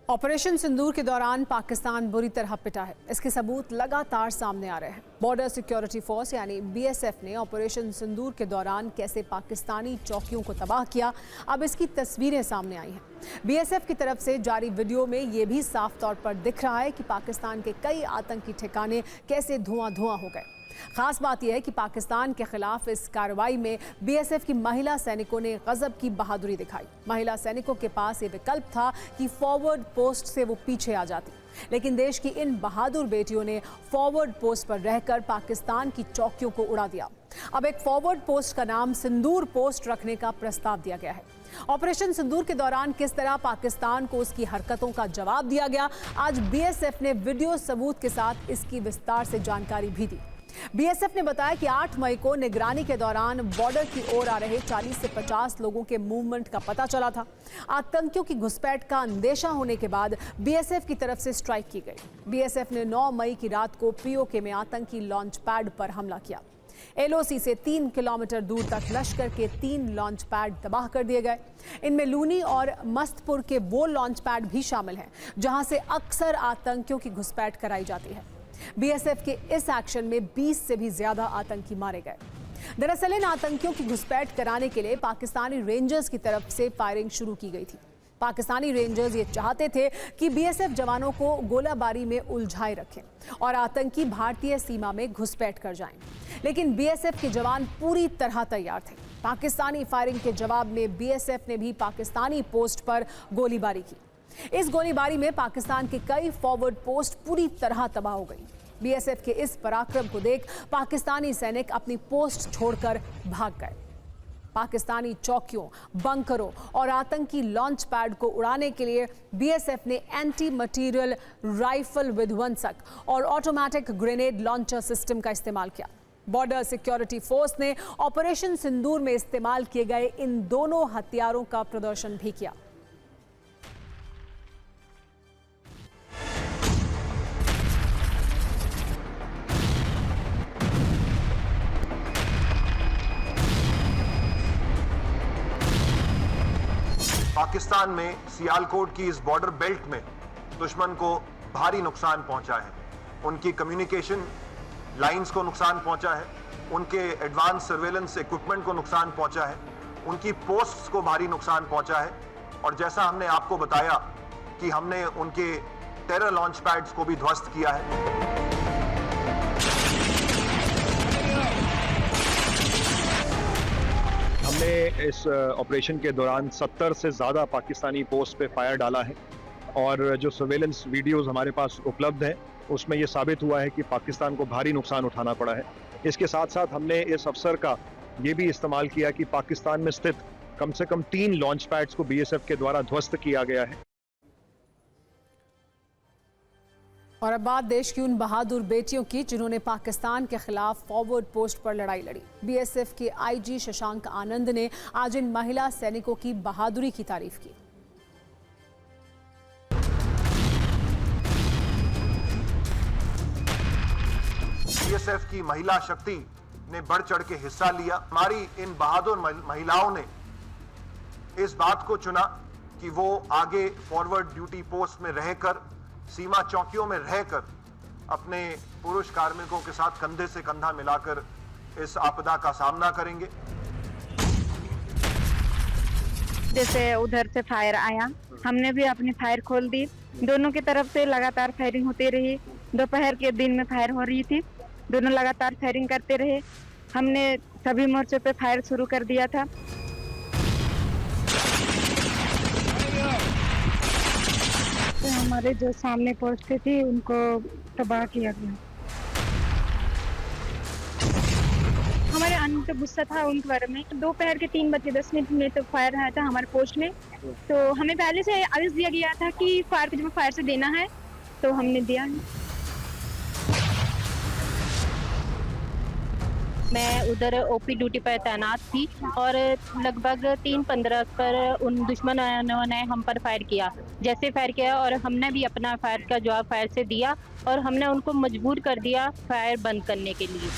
Operation सिंदूर के दौरान पाकिस्तान बुरी तरह पिटा है। इसके सबूत लगातार सामने आ रहे हैं। बॉर्डर सिक्योरिटी फोर्स यानी बीएसएफ ने ऑपरेशन सिंदूर के दौरान कैसे पाकिस्तानी चौकियों को तबाह किया, अब इसकी तस्वीरें सामने आई हैं। बीएसएफ की तरफ से जारी वीडियो में ये भी साफ तौर पर दिख रहा है कि पाकिस्तान के कई आतंकी ठिकाने कैसे धुआं धुआं हो गए। खास बात यह है कि पाकिस्तान के खिलाफ इस कार्रवाई में बीएसएफ की महिला सैनिकों ने गजब की बहादुरी दिखाई। महिला सैनिकों के पास ये विकल्प था कि फॉरवर्ड पोस्ट से वो पीछे आ जाती, लेकिन देश की इन बहादुर बेटियों ने फॉरवर्ड पोस्ट पर रहकर पाकिस्तान की चौकियों को उड़ा दिया। अब एक फॉरवर्ड पोस्ट का नाम सिंदूर पोस्ट रखने का प्रस्ताव दिया गया है। ऑपरेशन सिंदूर के दौरान किस तरह पाकिस्तान को उसकी हरकतों का जवाब दिया गया, आज बीएसएफ ने वीडियो सबूत के साथ इसकी विस्तार से जानकारी भी दी। बीएसएफ ने बताया कि 8 मई को निगरानी के दौरान बॉर्डर की ओर आ रहे 40 से 50 लोगों के मूवमेंट का पता चला था। आतंकियों की घुसपैठ का अंदेशा होने के बाद बीएसएफ की तरफ से स्ट्राइक की गई। बीएसएफ ने 9 मई की रात को पीओके में आतंकी लॉन्च पैड पर हमला किया। एलओसी से 3 किलोमीटर दूर तक लश्कर के 3 लॉन्च पैड तबाह कर दिए गए। इनमें लूनी और मस्तपुर के वो लॉन्च पैड भी शामिल हैं जहां से अक्सर आतंकियों की घुसपैठ कराई जाती है। बीएसएफ के इस एक्शन में 20 से भी ज्यादा आतंकी मारे गए। दरअसल इन आतंकियों की घुसपैठ कराने के लिए पाकिस्तानी रेंजर्स की तरफ से फायरिंग शुरू की गई थी। पाकिस्तानी रेंजर्स ये चाहते थे कि बीएसएफ जवानों को गोलाबारी में उलझाए रखें और आतंकी भारतीय सीमा में घुसपैठ कर जाएं, लेकिन बीएसएफ के जवान पूरी तरह तैयार थे। पाकिस्तानी फायरिंग के जवाब में बीएसएफ ने भी पाकिस्तानी पोस्ट पर गोलीबारी की। इस गोलीबारी में पाकिस्तान के कई फॉरवर्ड पोस्ट पूरी तरह तबाह हो गई। बीएसएफ के इस पराक्रम को देख पाकिस्तानी सैनिक अपनी पोस्ट छोड़कर भाग गए। पाकिस्तानी चौकियों, बंकरों और आतंकी लॉन्च पैड को उड़ाने के लिए बीएसएफ ने एंटी मटीरियल राइफल विध्वंसक और ऑटोमेटिक ग्रेनेड लॉन्चर सिस्टम का इस्तेमाल किया। बॉर्डर सिक्योरिटी फोर्स ने ऑपरेशन सिंदूर में इस्तेमाल किए गए इन दोनों हथियारों का प्रदर्शन भी किया। पाकिस्तान में सियालकोट की इस बॉर्डर बेल्ट में दुश्मन को भारी नुकसान पहुंचा है। उनकी कम्युनिकेशन लाइंस को नुकसान पहुंचा है, उनके एडवांस सर्वेलेंस इक्विपमेंट को नुकसान पहुंचा है, उनकी पोस्ट्स को भारी नुकसान पहुंचा है और जैसा हमने आपको बताया कि हमने उनके टेरर लॉन्च पैड्स को भी ध्वस्त किया है। हमने इस ऑपरेशन के दौरान 70 से ज़्यादा पाकिस्तानी पोस्ट पे फायर डाला है और जो सर्वेलेंस वीडियोस हमारे पास उपलब्ध हैं उसमें ये साबित हुआ है कि पाकिस्तान को भारी नुकसान उठाना पड़ा है। इसके साथ साथ हमने इस अवसर का ये भी इस्तेमाल किया कि पाकिस्तान में स्थित कम से कम 3 लॉन्च पैड्स को बीएसएफ के द्वारा ध्वस्त किया गया है। और अब बात देश की उन बहादुर बेटियों की जिन्होंने पाकिस्तान के खिलाफ फॉरवर्ड पोस्ट पर लड़ाई लड़ी। बीएसएफ के आईजी शशांक आनंद ने आज इन महिला सैनिकों की बहादुरी की तारीफ की। बीएसएफ की महिला शक्ति ने बढ़ चढ़ के हिस्सा लिया। हमारी इन बहादुर महिलाओं ने इस बात को चुना कि वो आगे फॉरवर्ड ड्यूटी पोस्ट में रहकर, सीमा चौकियों में रहकर अपने पुरुष कार्मिकों के साथ कंधे से कंधा मिलाकर इस आपदा का सामना करेंगे। जैसे उधर से फायर आया, हमने भी अपनी फायर खोल दी। दोनों की तरफ से लगातार फायरिंग होती रही। दोपहर के दिन में फायर हो रही थी, दोनों लगातार फायरिंग करते रहे। हमने सभी मोर्चों पे फायर शुरू कर दिया था। तो हमारे जो सामने पोस्ट थी उनको तबाह किया गया। हमारे आने पे गुस्सा था उनके बारे में। दोपहर के 3:10 में तो फायर आया था हमारे पोस्ट में, तो हमें पहले से आदेश दिया गया था कि फायर जब फायर से देना है, तो हमने दिया है। मैं उधर ओपी ड्यूटी पर तैनात थी और लगभग 3:15 पर उन दुश्मनों ने हम पर फायर किया। जैसे फायर किया और हमने भी अपना फायर का जवाब फायर से दिया और हमने उनको मजबूर कर दिया फायर बंद करने के लिए।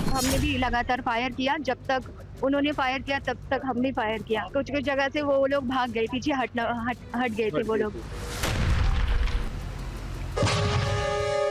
हमने भी लगातार फायर किया जब तक उन्होंने फायर किया तब तक हमने फायर किया। कुछ कुछ जगह से वो लोग भाग गए, पीछे हट गए थे वो लोग।